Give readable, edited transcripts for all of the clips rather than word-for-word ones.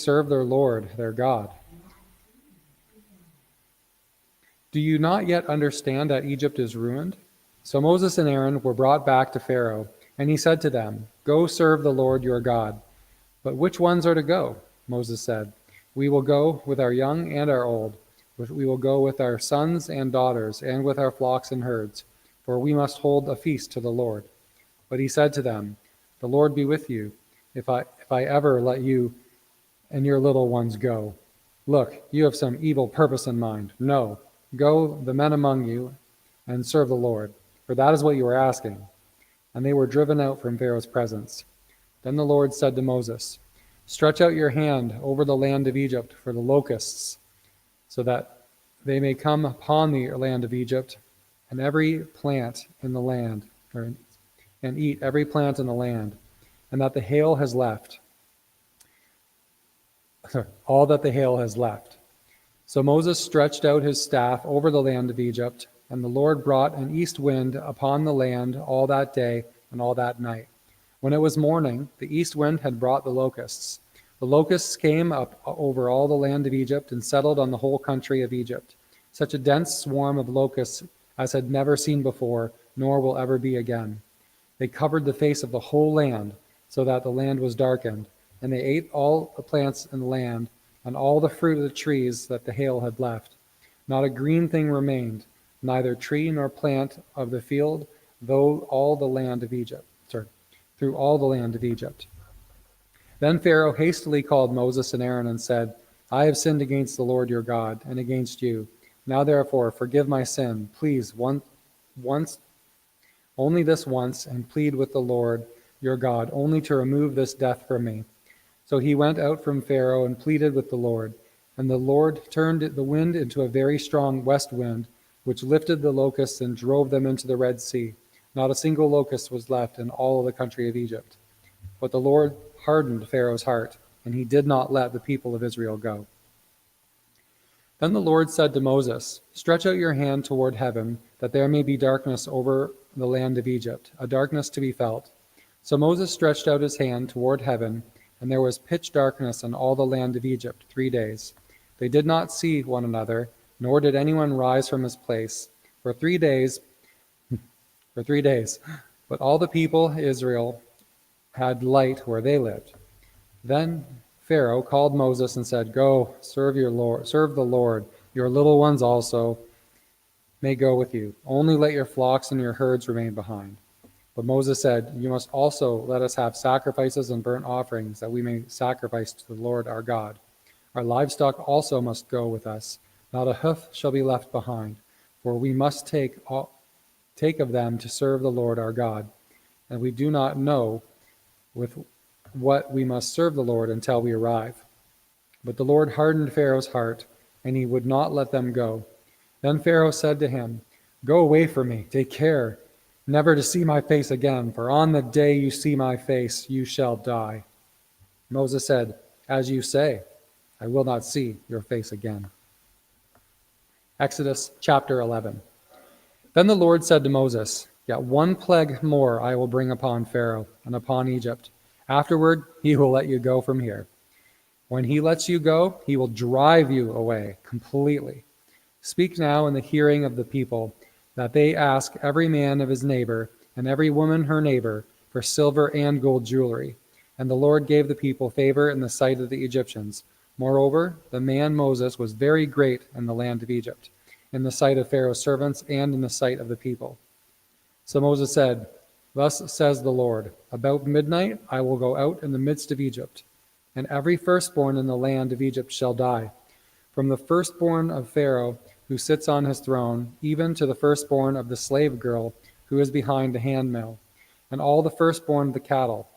serve their Lord, their God. Do you not yet understand that Egypt is ruined? So Moses and Aaron were brought back to Pharaoh, and he said to them, Go serve the Lord your God. But which ones are to go? Moses said, We will go with our young and our old. We will go with our sons and daughters, and with our flocks and herds, for we must hold a feast to the Lord. But he said to them, The Lord be with you, if I ever let you and your little ones go. Look, you have some evil purpose in mind. No, go the men among you and serve the Lord, for that is what you are asking. And they were driven out from Pharaoh's presence. Then the Lord said to Moses, Stretch out your hand over the land of Egypt for the locusts, so that they may come upon the land of Egypt, and every plant in the land, and eat every plant in the land, and that the hail has left. All that the hail has left. So Moses stretched out his staff over the land of Egypt, and the Lord brought an east wind upon the land all that day and all that night. When it was morning, the east wind had brought the locusts. The locusts came up over all the land of Egypt and settled on the whole country of Egypt, such a dense swarm of locusts as had never seen before, nor will ever be again. They covered the face of the whole land, so that the land was darkened, and they ate all the plants in the land, and all the fruit of the trees that the hail had left. Not a green thing remained, neither tree nor plant of the field, through all the land of Egypt. Then Pharaoh hastily called Moses and Aaron and said, I have sinned against the Lord your God, and against you. Now therefore forgive my sin, please, only this once, and plead with the Lord your God, only to remove this death from me. So he went out from Pharaoh and pleaded with the Lord. And the Lord turned the wind into a very strong west wind, which lifted the locusts and drove them into the Red Sea. Not a single locust was left in all of the country of Egypt. But the Lord hardened Pharaoh's heart, and he did not let the people of Israel go. Then the Lord said to Moses, Stretch out your hand toward heaven, that there may be darkness over the land of Egypt, a darkness to be felt. So Moses stretched out his hand toward heaven, and there was pitch darkness on all the land of Egypt 3 days. They did not see one another, nor did anyone rise from his place for 3 days. But all the people of Israel had light where they lived. Then Pharaoh called Moses and said, Go, serve the Lord. Your little ones also may go with you. Only let your flocks and your herds remain behind. But Moses said, You must also let us have sacrifices and burnt offerings, that we may sacrifice to the Lord our God. Our livestock also must go with us. Not a hoof shall be left behind, for we must take of them to serve the Lord our God. And we do not know with what we must serve the Lord until we arrive. But the Lord hardened Pharaoh's heart, and he would not let them go. Then Pharaoh said to him, Go away from me, take care, never to see my face again, for on the day you see my face, you shall die. Moses said, As you say, I will not see your face again. Exodus chapter 11. Then the Lord said to Moses, Yet one plague more I will bring upon Pharaoh and upon Egypt. Afterward, he will let you go from here. When he lets you go, he will drive you away completely. Speak now in the hearing of the people, that they ask every man of his neighbor and every woman her neighbor for silver and gold jewelry. And the Lord gave the people favor in the sight of the Egyptians. Moreover, the man Moses was very great in the land of Egypt, in the sight of Pharaoh's servants and in the sight of the people. So Moses said, Thus says the Lord, About midnight I will go out in the midst of Egypt, and every firstborn in the land of Egypt shall die, from the firstborn of Pharaoh who sits on his throne, even to the firstborn of the slave girl who is behind the handmill, and all the firstborn of the cattle.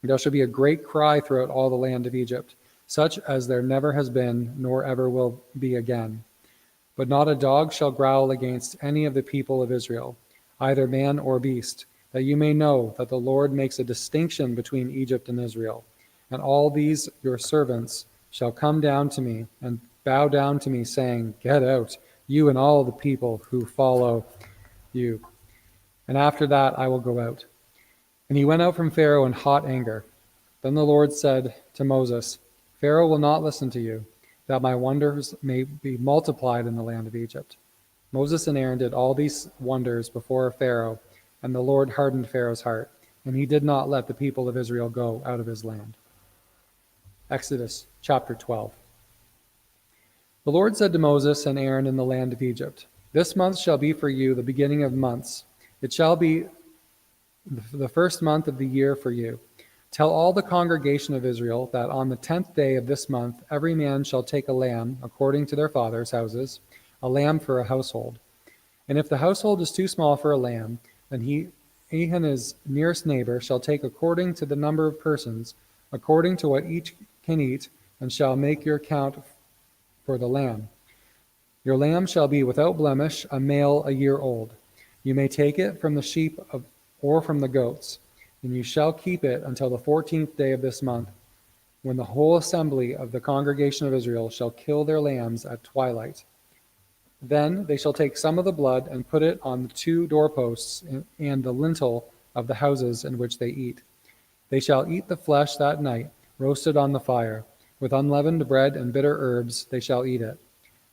There shall be a great cry throughout all the land of Egypt, such as there never has been, nor ever will be again. But not a dog shall growl against any of the people of Israel, either man or beast, that you may know that the Lord makes a distinction between Egypt and Israel. And all these your servants shall come down to me and bow down to me, saying, Get out, you and all the people who follow you. And after that I will go out. And he went out from Pharaoh in hot anger. Then the Lord said to Moses, Pharaoh will not listen to you, that my wonders may be multiplied in the land of Egypt. Moses and Aaron did all these wonders before Pharaoh, and the Lord hardened Pharaoh's heart, and he did not let the people of Israel go out of his land. Exodus chapter 12. The Lord said to Moses and Aaron in the land of Egypt, "This month shall be for you the beginning of months. It shall be the first month of the year for you. Tell all the congregation of Israel that on the 10th day of this month every man shall take a lamb according to their fathers' houses, a lamb for a household. And if the household is too small for a lamb, then he and his nearest neighbor shall take according to the number of persons, according to what each can eat, and shall make your count for the lamb. Your lamb shall be without blemish, a male a year old. You may take it from the sheep or from the goats, and you shall keep it until the 14th day of this month, when the whole assembly of the congregation of Israel shall kill their lambs at twilight. Then they shall take some of the blood and put it on the 2 doorposts and the lintel of the houses in which they eat. They shall eat the flesh that night, roasted on the fire. With unleavened bread and bitter herbs they shall eat it.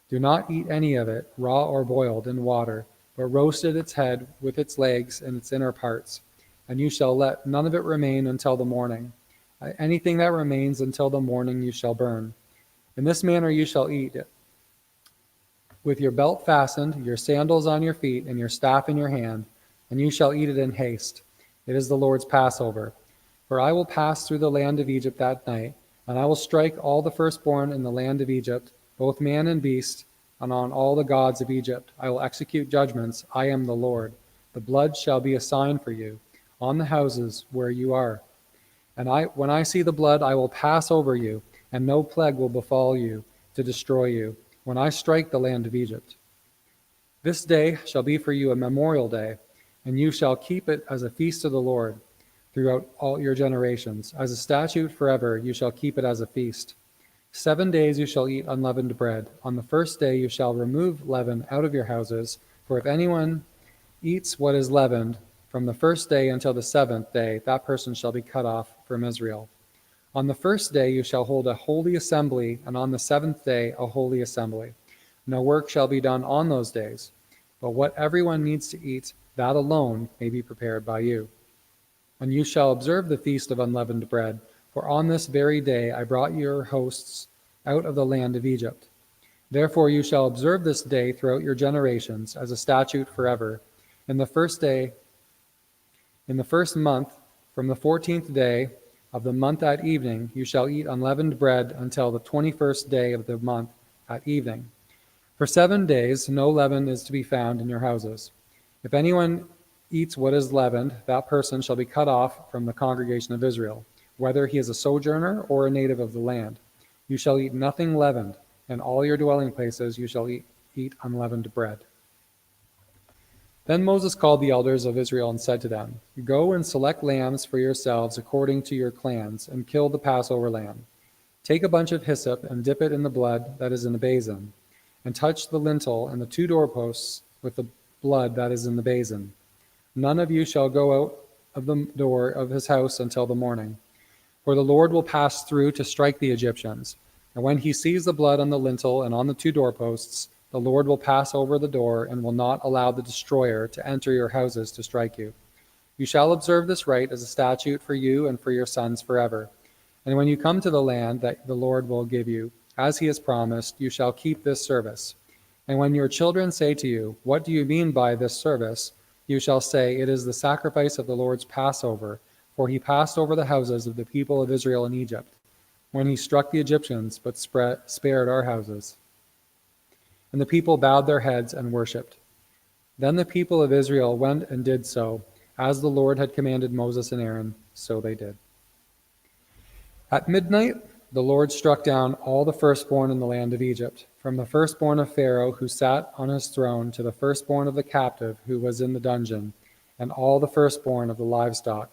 Do not eat any of it, raw or boiled, in water, but roasted its head with its legs and its inner parts. And you shall let none of it remain until the morning. Anything that remains until the morning you shall burn. In this manner you shall eat it, with your belt fastened, your sandals on your feet, and your staff in your hand, and you shall eat it in haste. It is the Lord's Passover. For I will pass through the land of Egypt that night, and I will strike all the firstborn in the land of Egypt, both man and beast, and on all the gods of Egypt. I will execute judgments. I am the Lord. The blood shall be a sign for you on the houses where you are. And when I see the blood, I will pass over you, and no plague will befall you to destroy you, when I strike the land of Egypt. This day shall be for you a memorial day, and you shall keep it as a feast to the Lord throughout all your generations. As a statute forever you shall keep it as a feast. 7 days you shall eat unleavened bread. On the first day you shall remove leaven out of your houses, for if anyone eats what is leavened from the first day until the 7th day, that person shall be cut off from Israel. On the first day you shall hold a holy assembly, and on the 7th day a holy assembly. No work shall be done on those days, but what everyone needs to eat, that alone may be prepared by you. And you shall observe the feast of unleavened bread, for on this very day I brought your hosts out of the land of Egypt. Therefore you shall observe this day throughout your generations as a statute forever. In the first month, from the 14th day of the month at evening, you shall eat unleavened bread until the 21st day of the month at evening. For 7 days no leaven is to be found in your houses. If anyone eats what is leavened, that person shall be cut off from the congregation of Israel, whether he is a sojourner or a native of the land. You shall eat nothing leavened, and all your dwelling places you shall eat unleavened bread. Then Moses called the elders of Israel and said to them, Go and select lambs for yourselves according to your clans, and kill the Passover lamb. Take a bunch of hyssop and dip it in the blood that is in the basin, and touch the lintel and the 2 doorposts with the blood that is in the basin. None of you shall go out of the door of his house until the morning. For the Lord will pass through to strike the Egyptians. And when he sees the blood on the lintel and on the 2 doorposts, the Lord will pass over the door and will not allow the destroyer to enter your houses to strike you. You shall observe this rite as a statute for you and for your sons forever. And when you come to the land that the Lord will give you, as he has promised, you shall keep this service. And when your children say to you, What do you mean by this service? You shall say, It is the sacrifice of the Lord's Passover, for he passed over the houses of the people of Israel in Egypt, when he struck the Egyptians, but spared our houses. And the people bowed their heads and worshipped. Then the people of Israel went and did so, as the Lord had commanded Moses and Aaron, so they did. At midnight, the Lord struck down all the firstborn in the land of Egypt, from the firstborn of Pharaoh who sat on his throne to the firstborn of the captive who was in the dungeon, and all the firstborn of the livestock.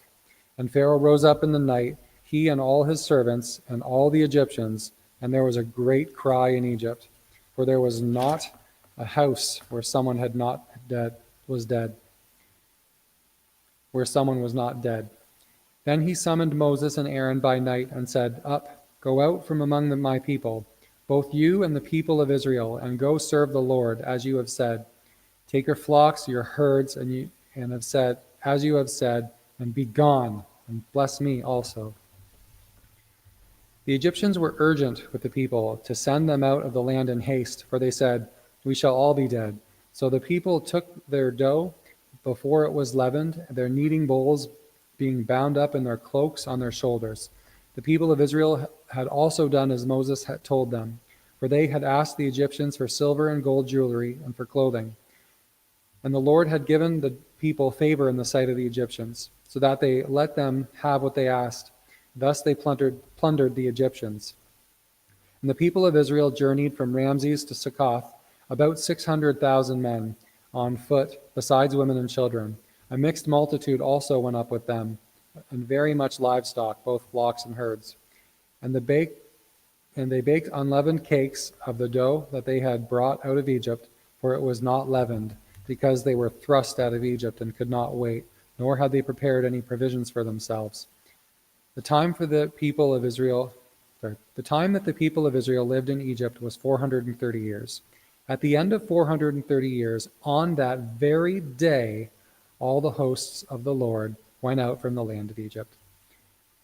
And Pharaoh rose up in the night, he and all his servants and all the Egyptians, and there was a great cry in Egypt, for there was not a house where someone was not dead. Then he summoned Moses and Aaron by night and said, Up, Go out from among my people, both you and the people of Israel, and go serve the Lord, as you have said. Take your flocks, your herds, and have said, as you have said, and be gone, and bless me also." The Egyptians were urgent with the people to send them out of the land in haste, for they said, "We shall all be dead." So the people took their dough before it was leavened, their kneading bowls being bound up in their cloaks on their shoulders. The people of Israel had also done as Moses had told them, for they had asked the Egyptians for silver and gold jewelry and for clothing. And the Lord had given the people favor in the sight of the Egyptians, so that they let them have what they asked. Thus they plundered the Egyptians. And the people of Israel journeyed from Ramses to Succoth, about 600,000 men on foot, besides women and children. A mixed multitude also went up with them, and very much livestock, both flocks and herds. And they baked unleavened cakes of the dough that they had brought out of Egypt, for it was not leavened, because they were thrust out of Egypt and could not wait, nor had they prepared any provisions for themselves. The time that the people of Israel lived in Egypt was 430 years. At the end of 430 years, on that very day, all the hosts of the Lord went out from the land of Egypt.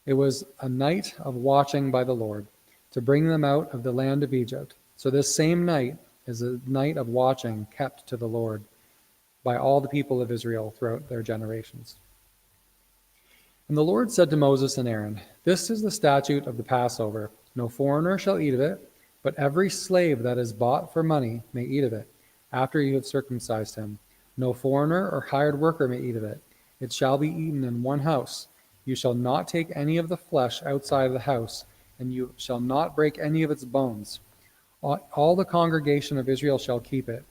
It was a night of watching by the Lord to bring them out of the land of Egypt. So this same night is a night of watching kept to the Lord by all the people of Israel throughout their generations. And the Lord said to Moses and Aaron, "This is the statute of the Passover. No foreigner shall eat of it, but every slave that is bought for money may eat of it, after you have circumcised him. No foreigner or hired worker may eat of it. It shall be eaten in one house. You shall not take any of the flesh outside of the house, and you shall not break any of its bones. All the congregation of Israel shall keep it.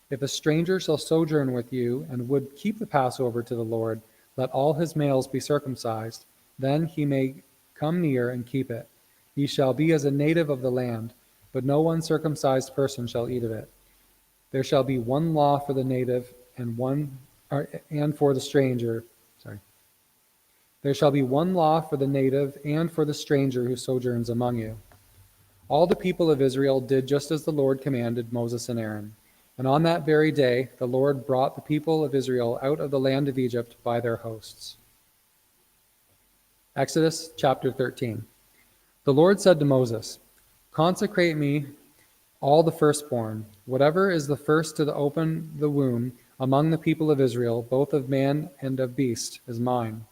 If a stranger shall sojourn with you and would keep the Passover to the Lord, let all his males be circumcised. Then he may come near and keep it. He shall be as a native of the land, but no uncircumcised person shall eat of it. There shall be one law for the native and for the stranger. There shall be one law for the native and for the stranger who sojourns among you." All the people of Israel did just as the Lord commanded Moses and Aaron. And on that very day, the Lord brought the people of Israel out of the land of Egypt by their hosts. Exodus chapter 13. The Lord said to Moses, "Consecrate me all the firstborn. Whatever is the first to open the womb among the people of Israel, both of man and of beast, is mine."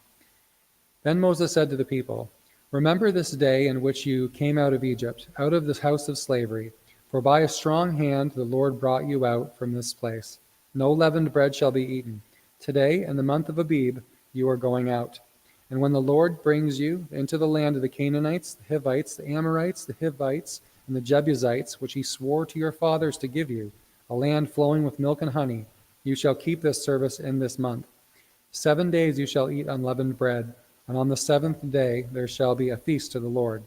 Then Moses said to the people, "Remember this day in which you came out of Egypt, out of the house of slavery. For by a strong hand the Lord brought you out from this place. No leavened bread shall be eaten. Today, in the month of Abib, you are going out. And when the Lord brings you into the land of the Canaanites, the Hivites, the Amorites, the Hivites, and the Jebusites, which he swore to your fathers to give you, a land flowing with milk and honey, you shall keep this service in this month. 7 days you shall eat unleavened bread, and on the seventh day there shall be a feast to the Lord.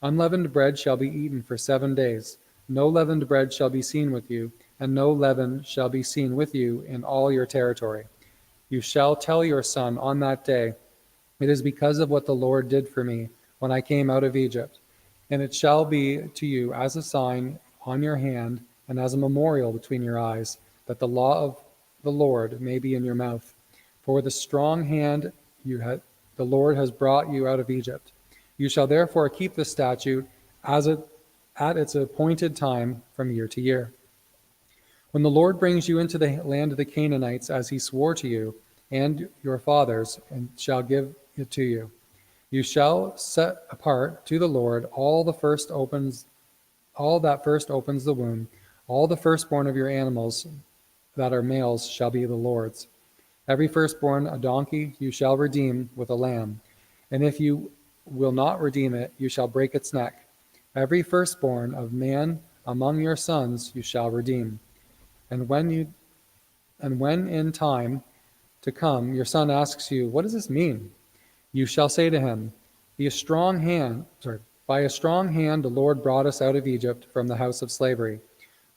Unleavened bread shall be eaten for 7 days. No leavened bread shall be seen with you, and no leaven shall be seen with you in all your territory. You shall tell your son on that day, 'It is because of what the Lord did for me when I came out of Egypt.' And it shall be to you as a sign on your hand and as a memorial between your eyes, that the law of the Lord may be in your mouth. For with a strong hand the Lord has brought you out of Egypt. You shall therefore keep the statute at its appointed time from year to year. When the Lord brings you into the land of the Canaanites, as he swore to you and your fathers, and shall give it to you, you shall set apart to the Lord all that first opens the womb. All the firstborn of your animals that are males shall be the Lord's. Every firstborn a donkey you shall redeem with a lamb, and if you will not redeem it, you shall break its neck. Every firstborn of man among your sons you shall redeem. And when in time to come your son asks you, 'What does this mean?' you shall say to him, By a strong hand the Lord brought us out of Egypt from the house of slavery.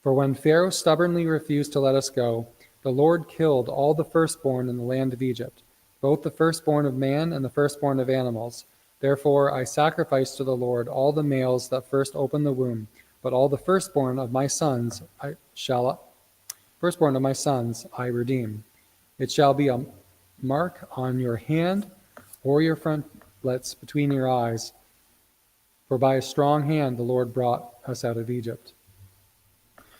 For when Pharaoh stubbornly refused to let us go, the Lord killed all the firstborn in the land of Egypt, both the firstborn of man and the firstborn of animals. Therefore I sacrifice to the Lord all the males that first open the womb, but all the firstborn of my sons I redeem. It shall be a mark on your hand or your frontlets between your eyes, for by a strong hand the Lord brought us out of Egypt.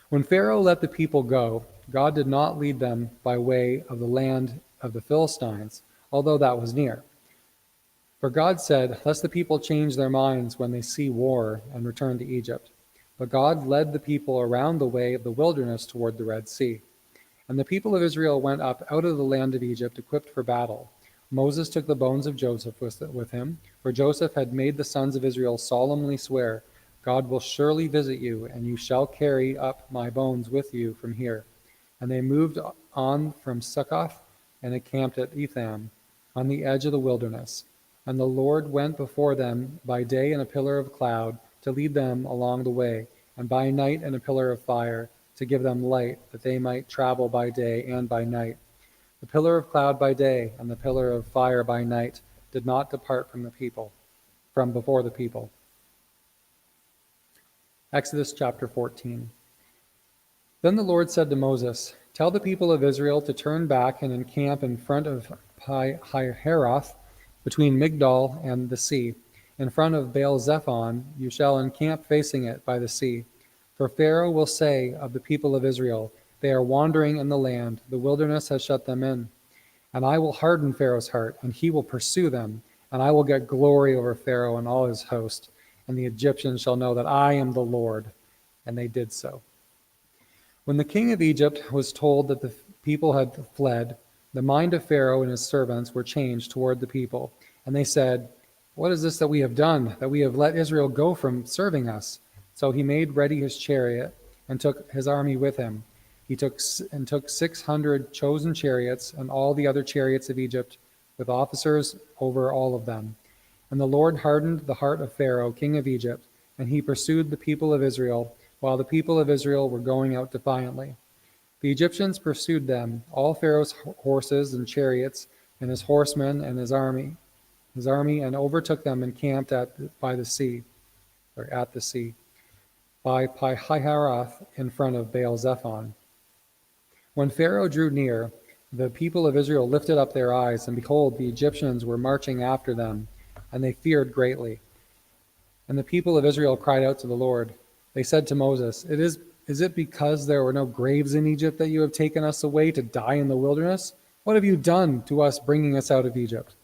When Pharaoh let the people go, God did not lead them by way of the land of the Philistines, although that was near. For God said, lest the people change their minds when they see war and return to Egypt. But God led the people around the way of the wilderness toward the Red Sea. And the people of Israel went up out of the land of Egypt equipped for battle. Moses took the bones of Joseph with him, for Joseph had made the sons of Israel solemnly swear, God will surely visit you, and you shall carry up my bones with you from here. And they moved on from Succoth and encamped at Etham, on the edge of the wilderness. And the Lord went before them by day in a pillar of cloud to lead them along the way, and by night in a pillar of fire to give them light, that they might travel by day and by night. The pillar of cloud by day and the pillar of fire by night did not depart from before the people. Exodus chapter 14. Then the Lord said to Moses, tell the people of Israel to turn back and encamp in front of Pi-hahiroth, between Migdol and the sea. In front of Baal-zephon you shall encamp facing it by the sea. For Pharaoh will say of the people of Israel, they are wandering in the land, the wilderness has shut them in. And I will harden Pharaoh's heart, and he will pursue them, and I will get glory over Pharaoh and all his host, and the Egyptians shall know that I am the Lord. And they did so. When the king of Egypt was told that the people had fled, the mind of Pharaoh and his servants were changed toward the people, and they said, what is this that we have done, that we have let Israel go from serving us? So he made ready his chariot and took his army with him. He took 600 chosen chariots and all the other chariots of Egypt, with officers over all of them. And the Lord hardened the heart of Pharaoh, king of Egypt, and he pursued the people of Israel, while the people of Israel were going out defiantly. The Egyptians pursued them, all Pharaoh's horses and chariots, and his horsemen and his army, and overtook them and camped at the sea, by Pi-hahiroth in front of Baal-zephon. When Pharaoh drew near, the people of Israel lifted up their eyes, and behold, the Egyptians were marching after them, and they feared greatly. And the people of Israel cried out to the Lord. They said to Moses, Is it because there were no graves in Egypt that you have taken us away to die in the wilderness? What have you done to us, bringing us out of Egypt?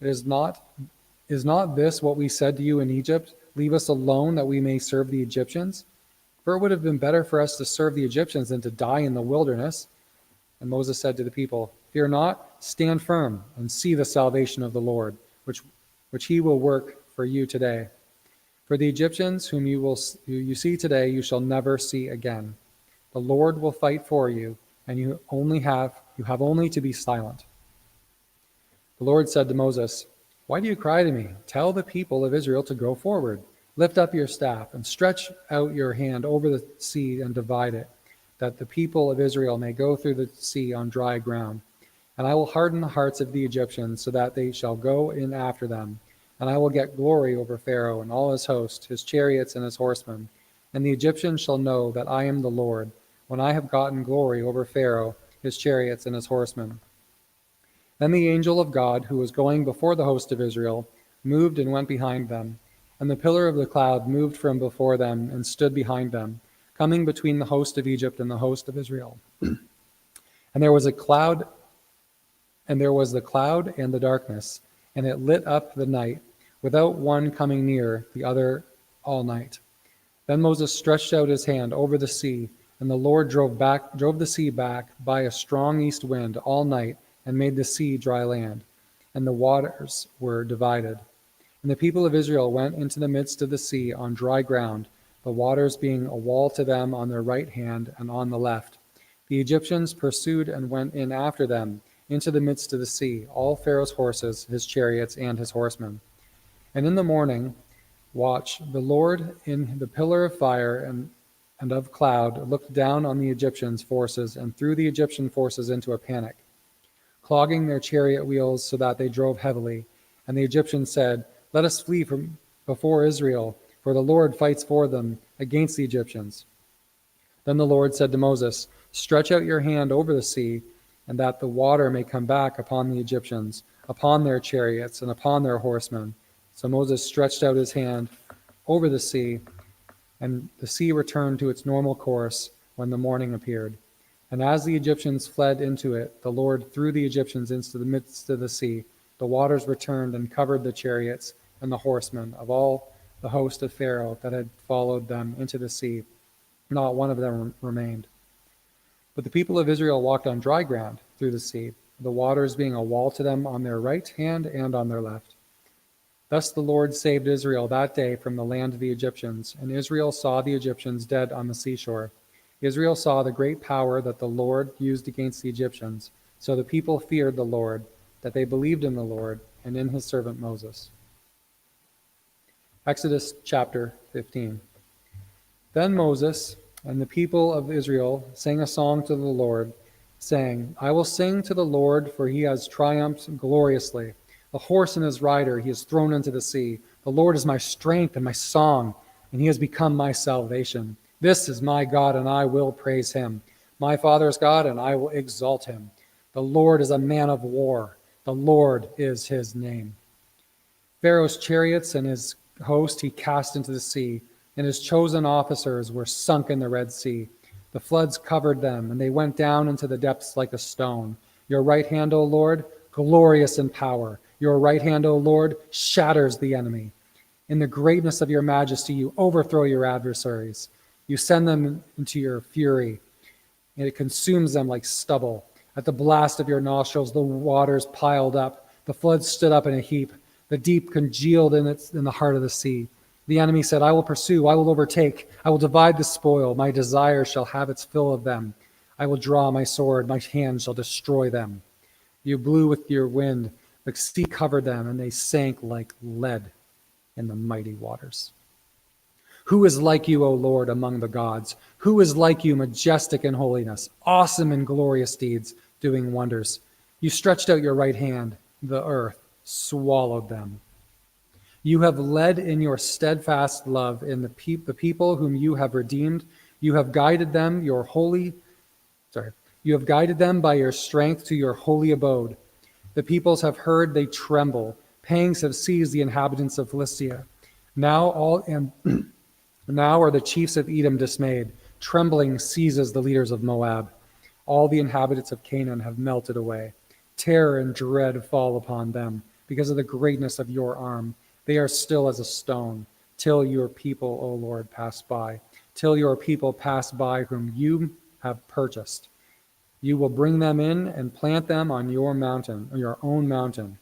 Is not this what we said to you in Egypt? Leave us alone that we may serve the Egyptians? For it would have been better for us to serve the Egyptians than to die in the wilderness. And Moses said to the people, Fear not, stand firm, and see the salvation of the Lord, which he will work for you today. For the Egyptians whom you see today, you shall never see again. The Lord will fight for you, and you have only to be silent. The Lord said to Moses, Why do you cry to me? Tell the people of Israel to go forward. Lift up your staff and stretch out your hand over the sea and divide it, that the people of Israel may go through the sea on dry ground. And I will harden the hearts of the Egyptians so that they shall go in after them. And I will get glory over Pharaoh and all his host, his chariots and his horsemen. And the Egyptians shall know that I am the Lord, when I have gotten glory over Pharaoh, his chariots and his horsemen. Then the angel of God, who was going before the host of Israel, moved and went behind them. And the pillar of the cloud moved from before them and stood behind them, coming between the host of Egypt and the host of Israel. And there was the cloud and the darkness, and it lit up the night, without one coming near the other all night. Then Moses stretched out his hand over the sea, and the Lord drove the sea back by a strong east wind all night, and made the sea dry land, and the waters were divided. And the people of Israel went into the midst of the sea on dry ground, the waters being a wall to them on their right hand and on the left. The Egyptians pursued and went in after them into the midst of the sea, all Pharaoh's horses, his chariots, and his horsemen. And in the morning watch, the Lord in the pillar of fire and of cloud looked down on the Egyptians' forces and threw the Egyptian forces into a panic, clogging their chariot wheels so that they drove heavily. And the Egyptians said, Let us flee from before Israel, for the Lord fights for them against the Egyptians." Then the Lord said to Moses, "Stretch out your hand over the sea, and that the water may come back upon the Egyptians, upon their chariots, and upon their horsemen." So Moses stretched out his hand over the sea, and the sea returned to its normal course when the morning appeared. And as the Egyptians fled into it, the Lord threw the Egyptians into the midst of the sea. The waters returned and covered the chariots and the horsemen of all the host of Pharaoh that had followed them into the sea. Not one of them remained. But the people of Israel walked on dry ground through the sea, the waters being a wall to them on their right hand and on their left. Thus the Lord saved Israel that day from the land of the Egyptians, and Israel saw the Egyptians dead on the seashore. Israel saw the great power that the Lord used against the Egyptians. So the people feared the Lord, that they believed in the Lord and in his servant Moses. Exodus chapter 15. Then Moses and the people of Israel sang a song to the Lord, saying, "I will sing to the Lord, for he has triumphed gloriously. The horse and his rider he has thrown into the sea. The Lord is my strength and my song, and he has become my salvation. This is my God, and I will praise him. My father's God, and I will exalt him. The Lord is a man of war. The Lord is his name." Pharaoh's chariots and his host he cast into the sea, and his chosen officers were sunk in the Red Sea. The floods covered them, and they went down into the depths like a stone. Your right hand, O Lord, glorious in power. Your right hand, O Lord, shatters the enemy. In the greatness of your majesty, you overthrow your adversaries. You send them into your fury, and it consumes them like stubble. At the blast of your nostrils, the waters piled up. The floods stood up in a heap. The deep congealed in the heart of the sea. The enemy said, "I will pursue, I will overtake, I will divide the spoil. My desire shall have its fill of them. I will draw my sword, my hand shall destroy them." You blew with your wind, the sea covered them, and they sank like lead in the mighty waters. Who is like you, O Lord, among the gods? Who is like you, majestic in holiness, awesome in glorious deeds, doing wonders? You stretched out your right hand, the earth swallowed them. You have led in your steadfast love in the people whom you have redeemed. You have guided them You have guided them by your strength to your holy abode. The peoples have heard, they tremble. Pangs have seized the inhabitants of Philistia. Now are the chiefs of Edom dismayed. Trembling seizes the leaders of Moab. All the inhabitants of Canaan have melted away. Terror and dread fall upon them because of the greatness of your arm. They are still as a stone, till your people, O Lord, pass by. Till your people pass by whom you have purchased. You will bring them in and plant them on your mountain, or your own mountain.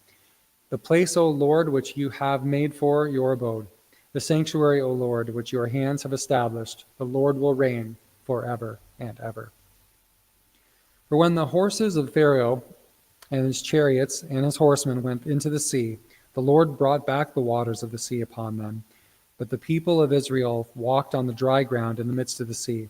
The place, O Lord, which you have made for your abode. The sanctuary, O Lord, which your hands have established. The Lord will reign forever and ever. For when the horses of Pharaoh and his chariots and his horsemen went into the sea, the Lord brought back the waters of the sea upon them. But the people of Israel walked on the dry ground in the midst of the sea.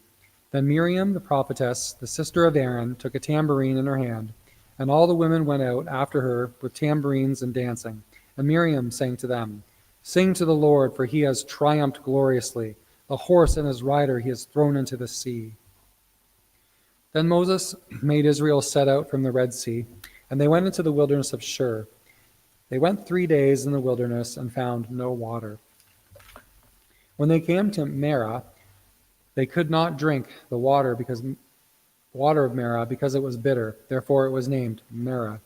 Then Miriam, the prophetess, the sister of Aaron, took a tambourine in her hand, and all the women went out after her with tambourines and dancing. And Miriam sang to them, "Sing to the Lord, for he has triumphed gloriously. The horse and his rider he has thrown into the sea." Then Moses made Israel set out from the Red Sea, and they went into the wilderness of Shur. They went 3 days in the wilderness and found no water. When they came to Marah, they could not drink the water of Marah because it was bitter. Therefore it was named Marah.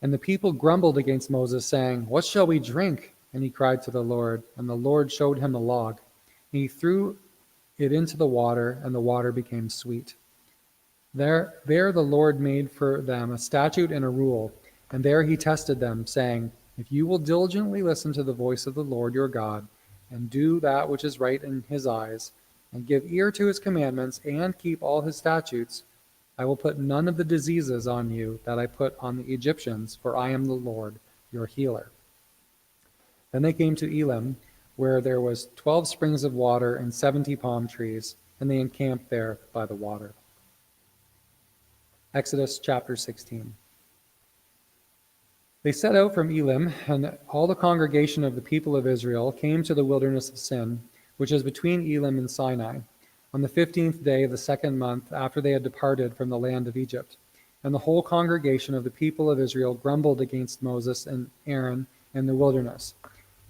And the people grumbled against Moses, saying, "What shall we drink?" And he cried to the Lord, and the Lord showed him a log. And he threw it into the water, and the water became sweet. There the Lord made for them a statute and a rule, and there he tested them, saying, "If you will diligently listen to the voice of the Lord your God, and do that which is right in his eyes, and give ear to his commandments, and keep all his statutes, I will put none of the diseases on you that I put on the Egyptians, for I am the Lord your healer." Then they came to Elim, where there was 12 springs of water and 70 palm trees, and they encamped there by the water. Exodus chapter 16. They set out from Elim, and all the congregation of the people of Israel came to the wilderness of Sin, which is between Elim and Sinai, on the 15th day of the second month after they had departed from the land of Egypt. And the whole congregation of the people of Israel grumbled against Moses and Aaron in the wilderness.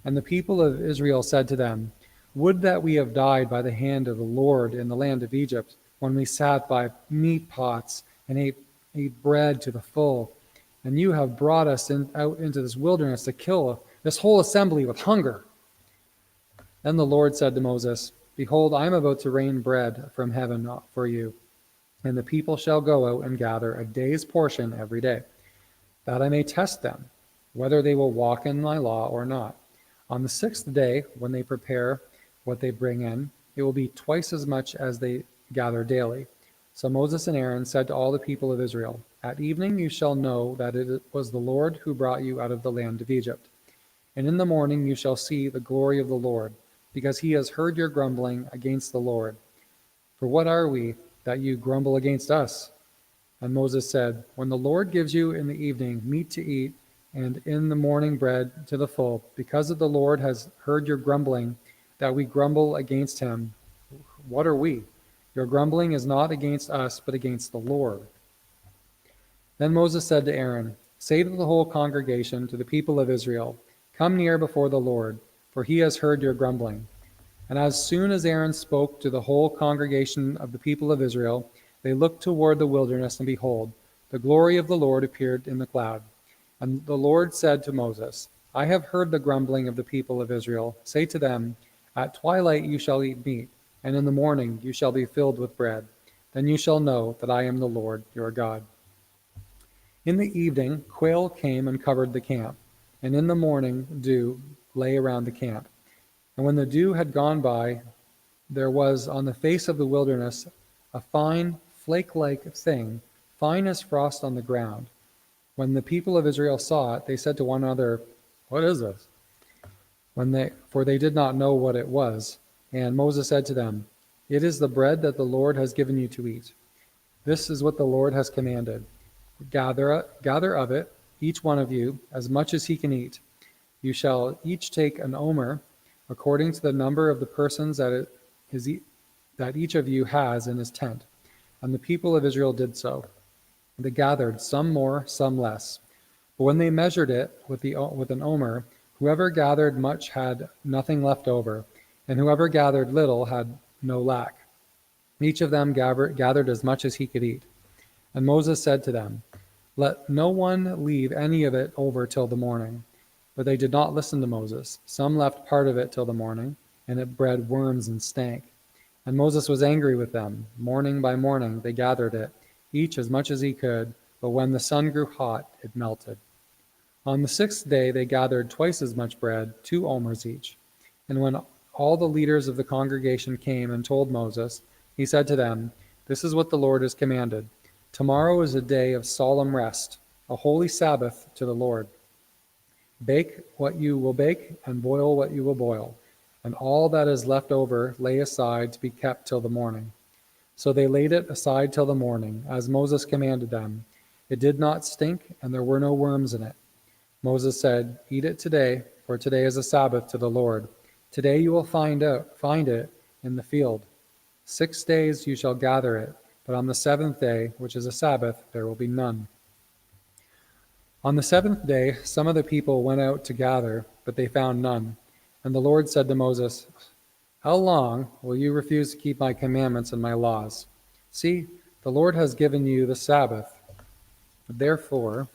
And the people of Israel said to them, "Would that we have died by the hand of the Lord in the land of Egypt, when we sat by meat pots and ate bread to the full. And you have brought us out into this wilderness to kill this whole assembly with hunger." Then the Lord said to Moses, "Behold, I am about to rain bread from heaven for you, and the people shall go out and gather a day's portion every day, that I may test them, whether they will walk in my law or not. On the sixth day, when they prepare what they bring in, it will be twice as much as they gather daily." So Moses and Aaron said to all the people of Israel, "At evening you shall know that it was the Lord who brought you out of the land of Egypt. And in the morning you shall see the glory of the Lord, because he has heard your grumbling against the Lord. For what are we, that you grumble against us?" And Moses said, "When the Lord gives you in the evening meat to eat, and in the morning bread to the full, because the Lord has heard your grumbling, that we grumble against him, what are we? Your grumbling is not against us, but against the Lord." Then Moses said to Aaron, "Say to the whole congregation, to the people of Israel, 'Come near before the Lord, for he has heard your grumbling.'" And as soon as Aaron spoke to the whole congregation of the people of Israel, they looked toward the wilderness, and behold, the glory of the Lord appeared in the cloud. And the Lord said to Moses, "I have heard the grumbling of the people of Israel. Say to them, 'At twilight you shall eat meat, and in the morning you shall be filled with bread. Then you shall know that I am the Lord your God.'" In the evening quail came and covered the camp, and in the morning dew lay around the camp. And when the dew had gone by, there was on the face of the wilderness a fine, flake-like thing, fine as frost on the ground. When the people of Israel saw it, they said to one another, "What is this?" For they did not know what it was. And Moses said to them, "It is the bread that the Lord has given you to eat. This is what the Lord has commanded. Gather of it, each one of you, as much as he can eat. You shall each take an omer, according to the number of the persons that each of you has in his tent." And the people of Israel did so. They gathered, some more, some less. But when they measured it with an omer, whoever gathered much had nothing left over, and whoever gathered little had no lack. Each of them gathered as much as he could eat. And Moses said to them, "Let no one leave any of it over till the morning." But they did not listen to Moses. Some left part of it till the morning, and it bred worms and stank. And Moses was angry with them. Morning by morning they gathered it, each as much as he could, but when the sun grew hot, it melted. On the sixth day they gathered twice as much bread, 2 omers each. And when all the leaders of the congregation came and told Moses, he said to them, "This is what the Lord has commanded. Tomorrow is a day of solemn rest, a holy Sabbath to the Lord. Bake what you will bake, and boil what you will boil, and all that is left over lay aside to be kept till the morning." So they laid it aside till the morning, as Moses commanded them. It did not stink, and there were no worms in it. Moses said, "Eat it today, for today is a Sabbath to the Lord. Today you will find it in the field. 6 days you shall gather it, but on the seventh day, which is a Sabbath, there will be none." On the seventh day, some of the people went out to gather, but they found none. And the Lord said to Moses, "How long will you refuse to keep my commandments and my laws? See, the Lord has given you the Sabbath. Therefore,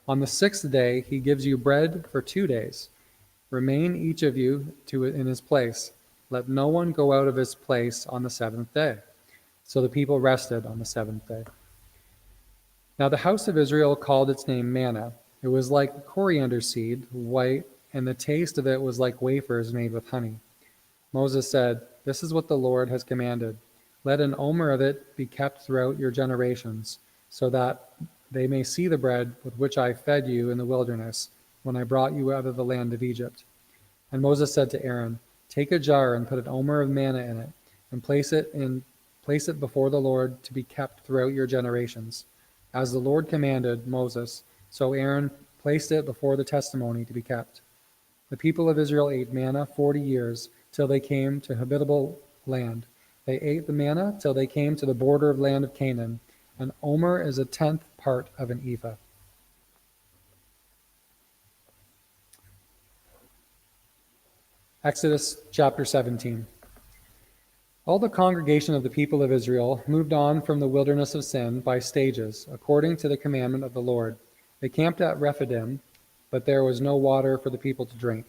on the sixth day, he gives you bread for 2 days. Remain each of you in his place. Let no one go out of his place on the seventh day." So the people rested on the seventh day. Now the house of Israel called its name manna. It was like coriander seed, white, and the taste of it was like wafers made with honey. Moses said, "This is what the Lord has commanded. Let an omer of it be kept throughout your generations, so that they may see the bread with which I fed you in the wilderness, when I brought you out of the land of Egypt." And Moses said to Aaron, "Take a jar and put an omer of manna in it, and place it before the Lord to be kept throughout your generations. As the Lord commanded Moses, So Aaron placed it before the testimony to be kept. The people of Israel ate manna 40 years, till they came to habitable land. They ate the manna till they came to the border of land of Canaan. An omer is a tenth part of an ephah. Exodus chapter 17. All the congregation of the people of Israel moved on from the wilderness of Sin by stages, according to the commandment of the Lord. They camped at Rephidim, but there was no water for the people to drink.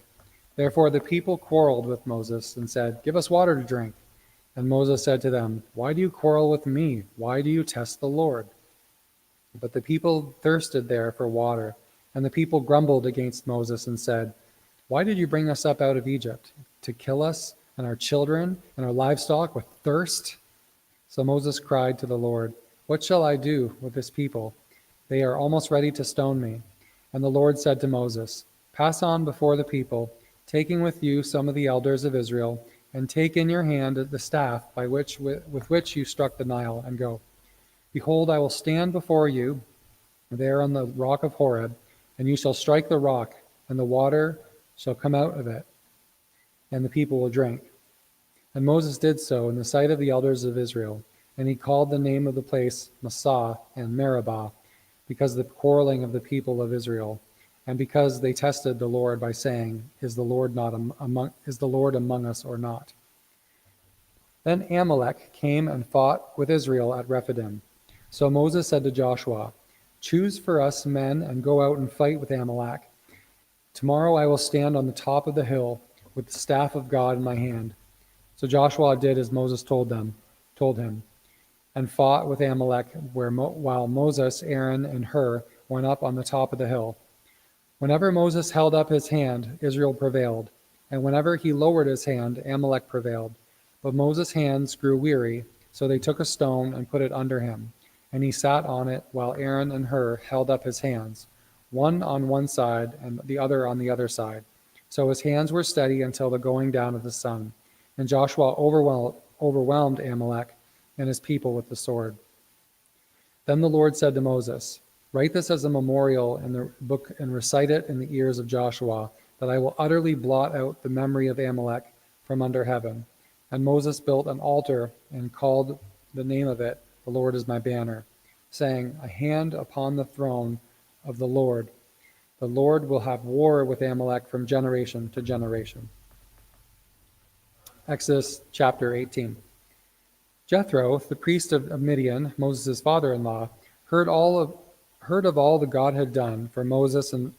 Therefore the people quarreled with Moses and said, "Give us water to drink." And Moses said to them, "Why do you quarrel with me? Why do you test the Lord?" But the people thirsted there for water, and the people grumbled against Moses and said, "Why did you bring us up out of Egypt? To kill us and our children and our livestock with thirst?" So Moses cried to the Lord, "What shall I do with this people? They are almost ready to stone me." And the Lord said to Moses, "Pass on before the people, taking with you some of the elders of Israel, and take in your hand the staff with which you struck the Nile, and go. Behold, I will stand before you there on the rock of Horeb, and you shall strike the rock, and the water shall come out of it, and the people will drink." And Moses did so in the sight of the elders of Israel, and he called the name of the place Massah and Meribah, because of the quarreling of the people of Israel, and because they tested the Lord by saying, Is the Lord among us or not? Then Amalek came and fought with Israel at Rephidim. So Moses said to Joshua, "Choose for us men and go out and fight with Amalek. Tomorrow I will stand on the top of the hill with the staff of God in my hand." So Joshua did as Moses told him, and fought with Amalek, while Moses, Aaron, and Hur went up on the top of the hill. Whenever Moses held up his hand, Israel prevailed, and whenever he lowered his hand, Amalek prevailed. But Moses' hands grew weary, so they took a stone and put it under him, and he sat on it while Aaron and Hur held up his hands, one on one side and the other on the other side. So his hands were steady until the going down of the sun. And Joshua overwhelmed Amalek and his people with the sword. Then the Lord said to Moses, "Write this as a memorial in the book and recite it in the ears of Joshua, that I will utterly blot out the memory of Amalek from under heaven." And Moses built an altar and called the name of it, "The Lord is my banner," saying, "A hand upon the throne of the Lord. The Lord will have war with Amalek from generation to generation." Exodus chapter 18. Jethro, the priest of Midian, Moses' father-in-law, heard of all that God had done for Moses and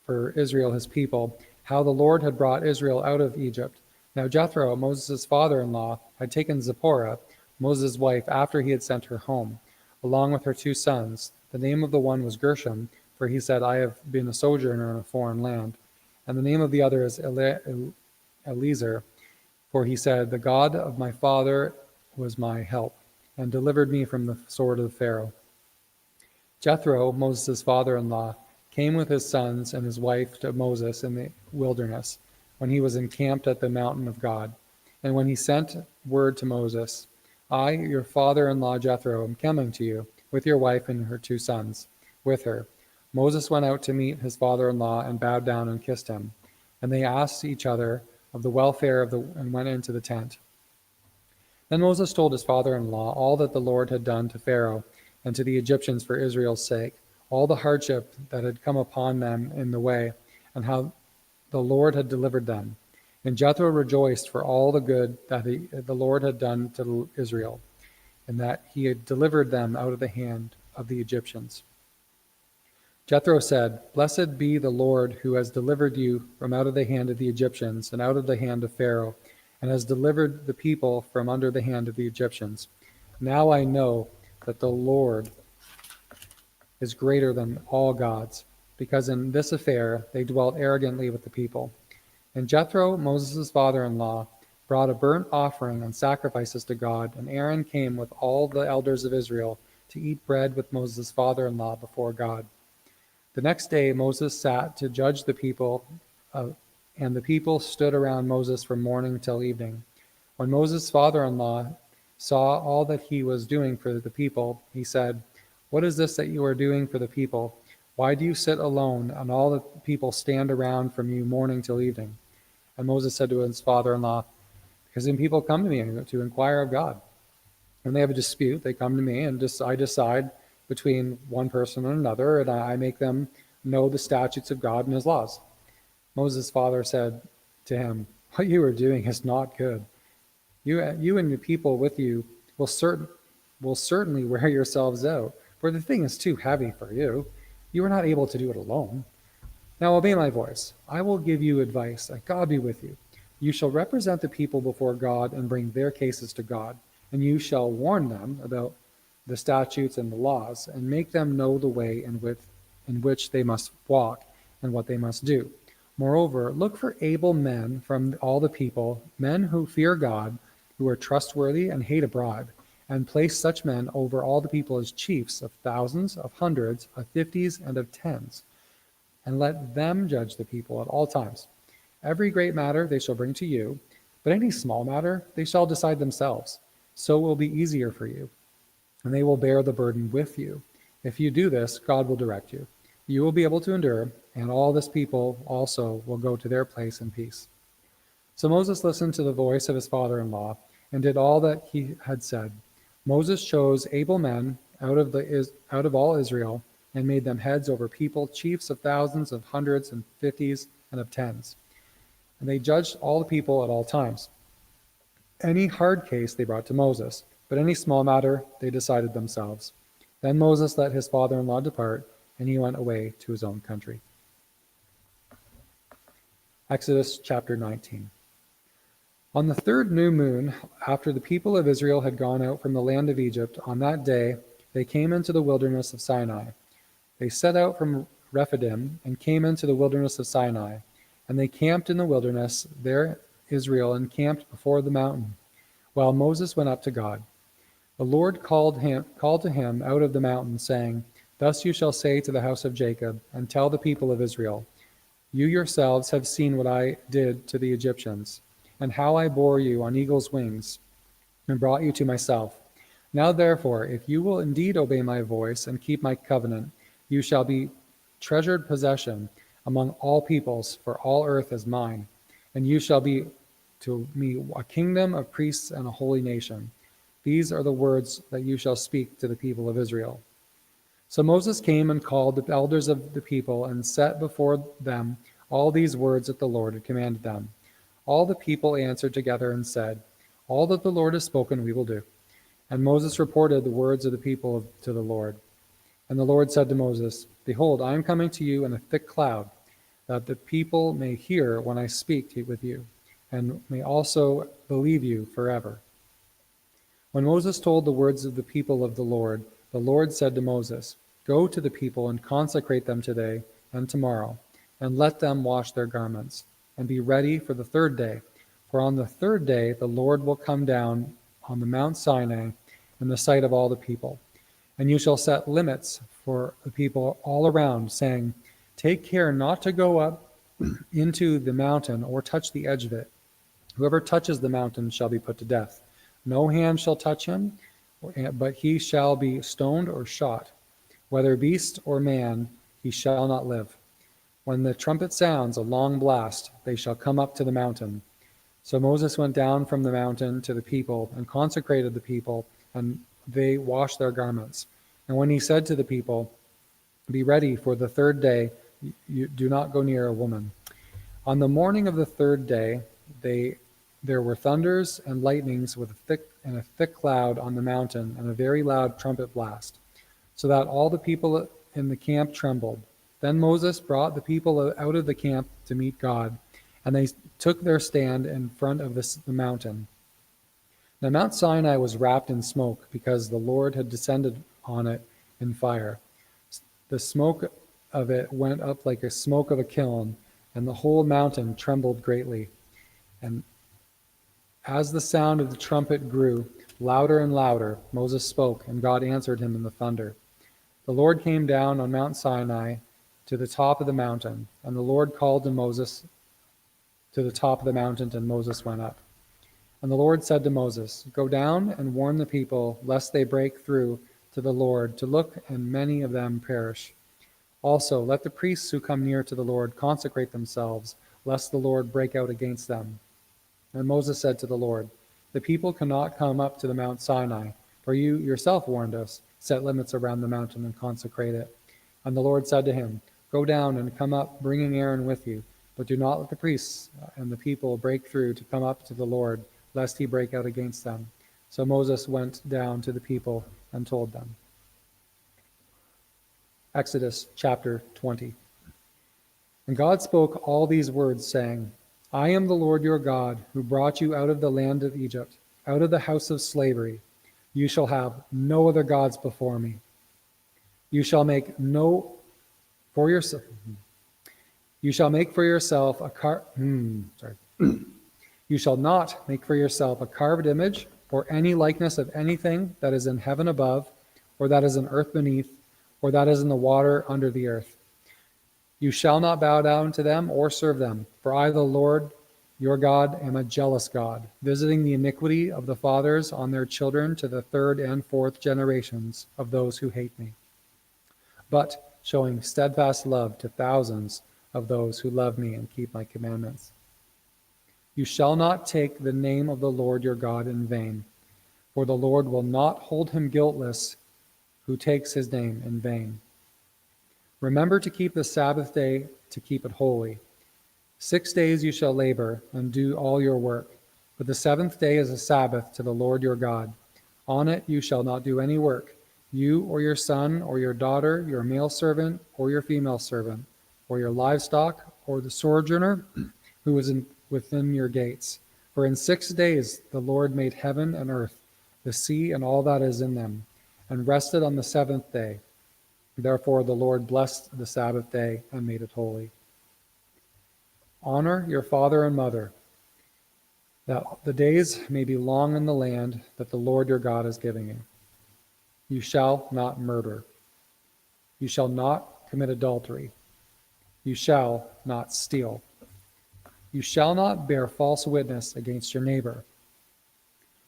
for Israel his people, how the Lord had brought Israel out of Egypt. Now Jethro, Moses' father-in-law, had taken Zipporah, Moses' wife, after he had sent her home, along with her 2 sons. The name of the one was Gershom, for he said, "I have been a sojourner in a foreign land." And the name of the other is Eliezer, for he said, "The God of my father was my help, and delivered me from the sword of Pharaoh." Jethro, Moses' father-in-law, came with his sons and his wife to Moses in the wilderness, when he was encamped at the mountain of God. And when he sent word to Moses, "I, your father-in-law Jethro, am coming to you, with your wife and her 2 sons, with her," Moses went out to meet his father-in-law and bowed down and kissed him. And they asked each other of the welfare and went into the tent. Then Moses told his father-in-law all that the Lord had done to Pharaoh and to the Egyptians for Israel's sake, all the hardship that had come upon them in the way, and how the Lord had delivered them. And Jethro rejoiced for all the good that the Lord had done to Israel, and that he had delivered them out of the hand of the Egyptians. Jethro said, "Blessed be the Lord, who has delivered you from out of the hand of the Egyptians and out of the hand of Pharaoh, and has delivered the people from under the hand of the Egyptians. Now I know that the Lord is greater than all gods, because in this affair they dwelt arrogantly with the people." And Jethro, Moses' father-in-law, brought a burnt offering and sacrifices to God, and Aaron came with all the elders of Israel to eat bread with Moses' father-in-law before God. The next day Moses sat to judge the people, and the people stood around Moses from morning till evening. When Moses' father-in-law saw all that he was doing for the people, he said, "What is this that you are doing for the people? Why do you sit alone, and all the people stand around from you morning till evening? And Moses said to his father-in-law, because then people come to me to inquire of God. When they have a dispute, they come to me, and I decide between one person and another, and I make them know the statutes of God and his laws. Moses' father said to him, what you are doing is not good. You and the people with you will certainly wear yourselves out, for the thing is too heavy for you. You are not able to do it alone. Now obey my voice. I will give you advice, that God be with you. You shall represent the people before God and bring their cases to God, and you shall warn them about the statutes and the laws, and make them know the way in which they must walk and what they must do. Moreover, look for able men from all the people, men who fear God, who are trustworthy and hate a bribe, and place such men over all the people as chiefs of thousands, of hundreds, of fifties, and of tens. And let them judge the people at all times. Every great matter they shall bring to you, but any small matter they shall decide themselves. So it will be easier for you, and they will bear the burden with you. If you do this, God will direct you. You will be able to endure, and all this people also will go to their place in peace. So Moses listened to the voice of his father-in-law and did all that he had said. Moses chose able men out of all Israel and made them heads over people, chiefs of thousands, of hundreds, and fifties, and of tens. And they judged all the people at all times. Any hard case they brought to Moses, but any small matter they decided themselves. Then Moses let his father-in-law depart, and he went away to his own country. Exodus chapter 19. On the third new moon, after the people of Israel had gone out from the land of Egypt, on that day they came into the wilderness of Sinai. They set out from Rephidim and came into the wilderness of Sinai, and they camped in the wilderness. There Israel encamped before the mountain, while Moses went up to God. The Lord called to him out of the mountain, saying, Thus you shall say to the house of Jacob, and tell the people of Israel, You yourselves have seen what I did to the Egyptians, and how I bore you on eagle's wings, and brought you to myself. Now therefore, if you will indeed obey my voice and keep my covenant, you shall be treasured possession among all peoples, for all earth is mine, and you shall be to me a kingdom of priests and a holy nation. These are the words that you shall speak to the people of Israel. So Moses came and called the elders of the people and set before them all these words that the Lord had commanded them. All the people answered together and said, All that the Lord has spoken we will do. And Moses reported the words of the people to the Lord. And the Lord said to Moses, Behold, I am coming to you in a thick cloud, that the people may hear when I speak with you, and may also believe you forever. When Moses told the words of the people of the Lord said to Moses, Go to the people and consecrate them today and tomorrow, and let them wash their garments, and be ready for the third day. For on the third day the Lord will come down on the Mount Sinai in the sight of all the people. And you shall set limits for the people all around, saying, Take care not to go up into the mountain or touch the edge of it. Whoever touches the mountain shall be put to death. No hand shall touch him, but he shall be stoned or shot. Whether beast or man, he shall not live. When the trumpet sounds a long blast, they shall come up to the mountain. So Moses went down from the mountain to the people and consecrated the people, and they washed their garments. And when he said to the people, Be ready for the third day, you do not go near a woman. On the morning of the third day, there were thunders and lightnings with a thick cloud on the mountain, and a very loud trumpet blast, so that all the people in the camp trembled. Then Moses brought the people out of the camp to meet God, and they took their stand in front of the mountain. Now Mount Sinai was wrapped in smoke, because the Lord had descended on it in fire. The smoke of it went up like the smoke of a kiln, and the whole mountain trembled greatly. And as the sound of the trumpet grew louder and louder, Moses spoke, and God answered him in the thunder. The Lord came down on Mount Sinai to the top of the mountain, and the Lord called to Moses to the top of the mountain, and Moses went up. And the Lord said to Moses, Go down and warn the people, lest they break through to the Lord to look, and many of them perish. Also, let the priests who come near to the Lord consecrate themselves, lest the Lord break out against them." And Moses said to the Lord, "The people cannot come up to the Mount Sinai, for you yourself warned us, set limits around the mountain and consecrate it." And the Lord said to him, "Go down and come up, bringing Aaron with you, but do not let the priests and the people break through to come up to the Lord, lest he break out against them." So Moses went down to the people and told them. Exodus chapter 20. And God spoke all these words, saying, "I am the Lord your God, who brought you out of the land of Egypt, out of the house of slavery. You shall have no other gods before me. You shall make for yourself. You shall make for yourself a You shall not make for yourself a carved image or any likeness of anything that is in heaven above, or that is in earth beneath, or that is in the water under the earth. You shall not bow down to them or serve them, for I, the Lord your God, am a jealous God, visiting the iniquity of the fathers on their children to the third and fourth generations of those who hate me, but showing steadfast love to thousands of those who love me and keep my commandments. You shall not take the name of the Lord your God in vain, for the Lord will not hold him guiltless who takes his name in vain. Remember to keep the Sabbath day, to keep it holy. 6 days you shall labor and do all your work, but the seventh day is a Sabbath to the Lord your God. On it you shall not do any work, you or your son or your daughter, your male servant or your female servant, or your livestock, or the sojourner who is within your gates. For in 6 days the Lord made heaven and earth, the sea and all that is in them, and rested on the seventh day. Therefore the Lord blessed the Sabbath day and made it holy. Honor your father and mother, that the days may be long in the land that the Lord your God is giving you. You shall not murder. You shall not commit adultery. You shall not steal. You shall not bear false witness against your neighbor.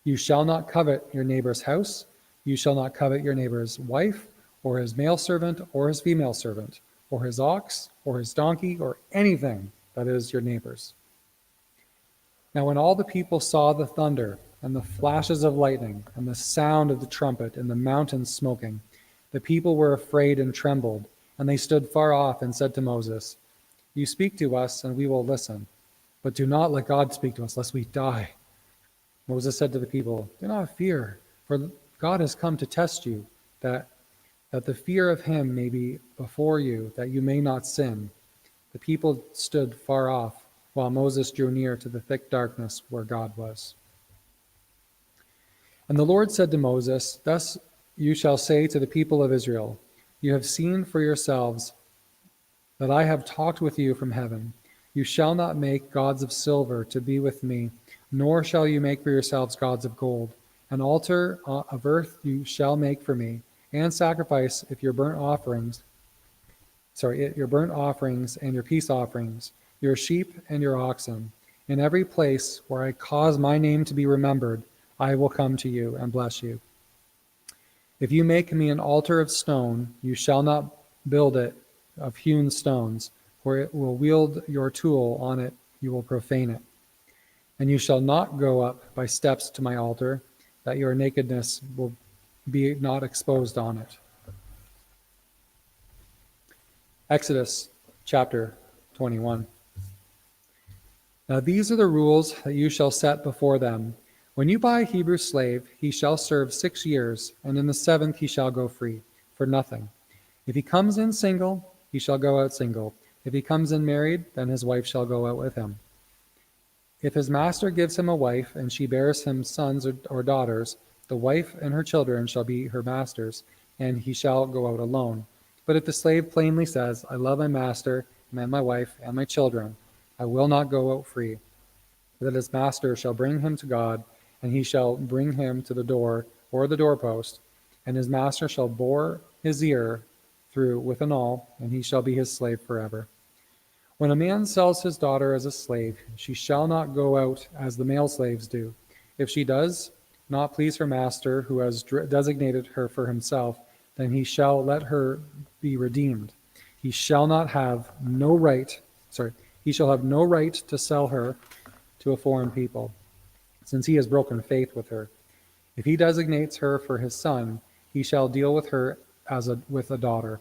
You shall not covet your neighbor's house. You shall not covet your neighbor's wife, or his male servant, or his female servant, or his ox, or his donkey, or anything that is your neighbor's. Now when all the people saw the thunder, and the flashes of lightning, and the sound of the trumpet, and the mountains smoking, the people were afraid and trembled, and they stood far off and said to Moses, "You speak to us, and we will listen, but do not let God speak to us, lest we die." Moses said to the people, "Do not fear, for God has come to test you, that the fear of him may be before you, that you may not sin." The people stood far off, while Moses drew near to the thick darkness where God was. And the Lord said to Moses, "Thus you shall say to the people of Israel, you have seen for yourselves that I have talked with you from heaven. You shall not make gods of silver to be with me, nor shall you make for yourselves gods of gold. An altar of earth you shall make for me, and sacrifice your burnt offerings and your peace offerings, your sheep and your oxen. In every place where I cause my name to be remembered, I will come to you and bless you. If you make me an altar of stone, you shall not build it of hewn stones, for it will wield your tool on it, you will profane it. And you shall not go up by steps to my altar, that your nakedness will be not exposed on it." Exodus chapter 21. Now these are the rules that you shall set before them. When you buy a Hebrew slave, he shall serve 6 years, and in the 7th he shall go free, for nothing. If he comes in single, he shall go out single. If he comes in married, then his wife shall go out with him. If his master gives him a wife, and she bears him sons or daughters, the wife and her children shall be her master's, and he shall go out alone. But if the slave plainly says, "I love my master, and my wife, and my children, I will not go out free," that his master shall bring him to God, and he shall bring him to the door or the doorpost, and his master shall bore his ear through with an awl, and he shall be his slave forever. When a man sells his daughter as a slave, she shall not go out as the male slaves do. If she does not please her master, who has designated her for himself, then he shall let her be redeemed. he shall have no right to sell her to a foreign people, since he has broken faith with her. If he designates her for his son, he shall deal with her with a daughter.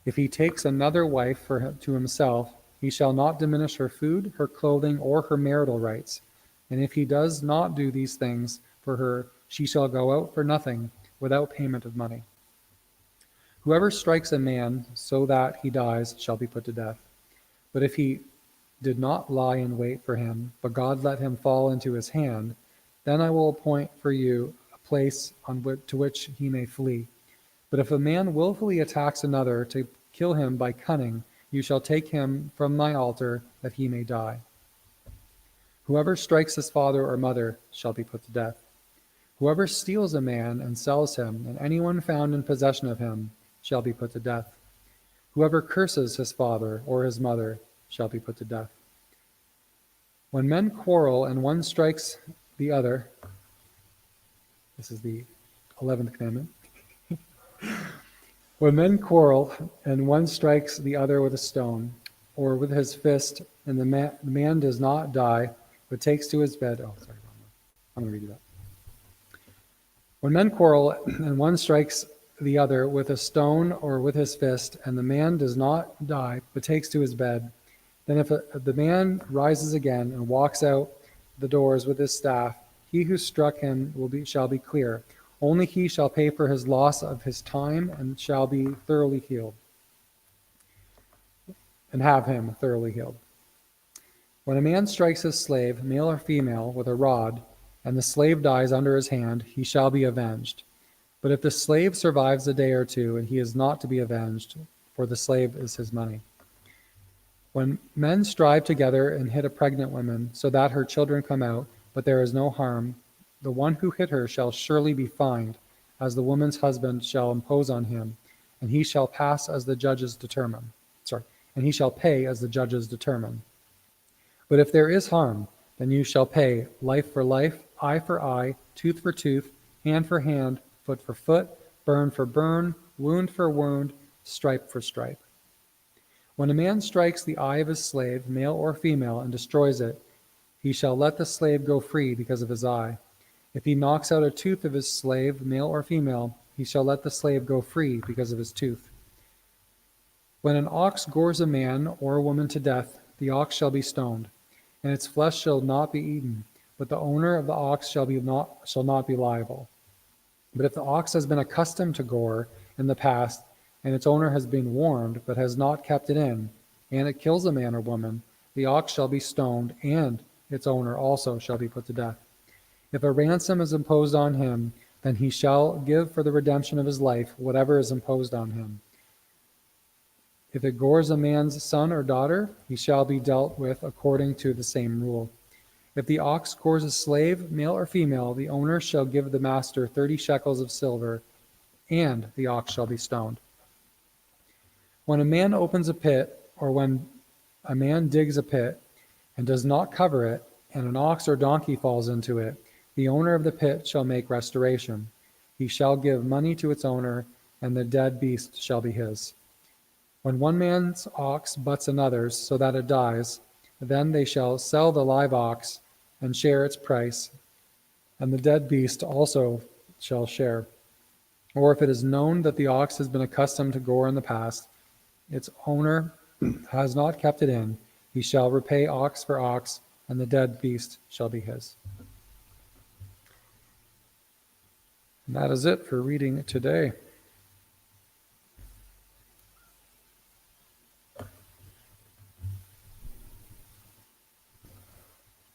If he takes another wife to himself, he shall not diminish her food, her clothing, or her marital rights. And if he does not do these things for her, she shall go out for nothing, without payment of money. Whoever strikes a man so that he dies shall be put to death. But if he did not lie in wait for him, but God let him fall into his hand, then I will appoint for you a place to which he may flee. But if a man willfully attacks another to kill him by cunning, you shall take him from my altar, that he may die. Whoever strikes his father or mother shall be put to death. Whoever steals a man and sells him, and anyone found in possession of him, shall be put to death. Whoever curses his father or his mother shall be put to death. When men quarrel and one strikes the other, this is the 11th commandment. When men quarrel and one strikes the other with a stone or with his fist, and the man does not die, but takes to his bed. I'm going to redo that. When men quarrel and one strikes the other with a stone or with his fist, and the man does not die, but takes to his bed, then if the man rises again and walks out the doors with his staff, he who struck him shall be clear. Only he shall pay for his loss of his time, and shall be thoroughly healed, and have him thoroughly healed. When a man strikes his slave, male or female, with a rod, and the slave dies under his hand, he shall be avenged. But if the slave survives a day or two, and he is not to be avenged, for the slave is his money. When men strive together and hit a pregnant woman, so that her children come out, but there is no harm, the one who hit her shall surely be fined, as the woman's husband shall impose on him, and he shall pass as the judges determine. And he shall pay as the judges determine. But if there is harm, then you shall pay life for life, eye for eye, tooth for tooth, hand for hand, foot for foot, burn for burn, wound for wound, stripe for stripe. When a man strikes the eye of his slave, male or female, and destroys it, he shall let the slave go free because of his eye. If he knocks out a tooth of his slave, male or female, he shall let the slave go free because of his tooth. When an ox gores a man or a woman to death, the ox shall be stoned, and its flesh shall not be eaten, but the owner of the ox shall not be liable. But if the ox has been accustomed to gore in the past, and its owner has been warned, but has not kept it in, and it kills a man or woman, the ox shall be stoned, and its owner also shall be put to death. If a ransom is imposed on him, then he shall give for the redemption of his life whatever is imposed on him. If it gores a man's son or daughter, he shall be dealt with according to the same rule. If the ox gores a slave, male or female, the owner shall give the master 30 shekels of silver, and the ox shall be stoned. When a man opens a pit, or when a man digs a pit and does not cover it, and an ox or donkey falls into it, the owner of the pit shall make restoration. He shall give money to its owner, and the dead beast shall be his. When one man's ox butts another's so that it dies, then they shall sell the live ox and share its price, and the dead beast also shall share. Or if it is known that the ox has been accustomed to gore in the past, its owner has not kept it in, he shall repay ox for ox, and the dead beast shall be his. And that is it for reading today.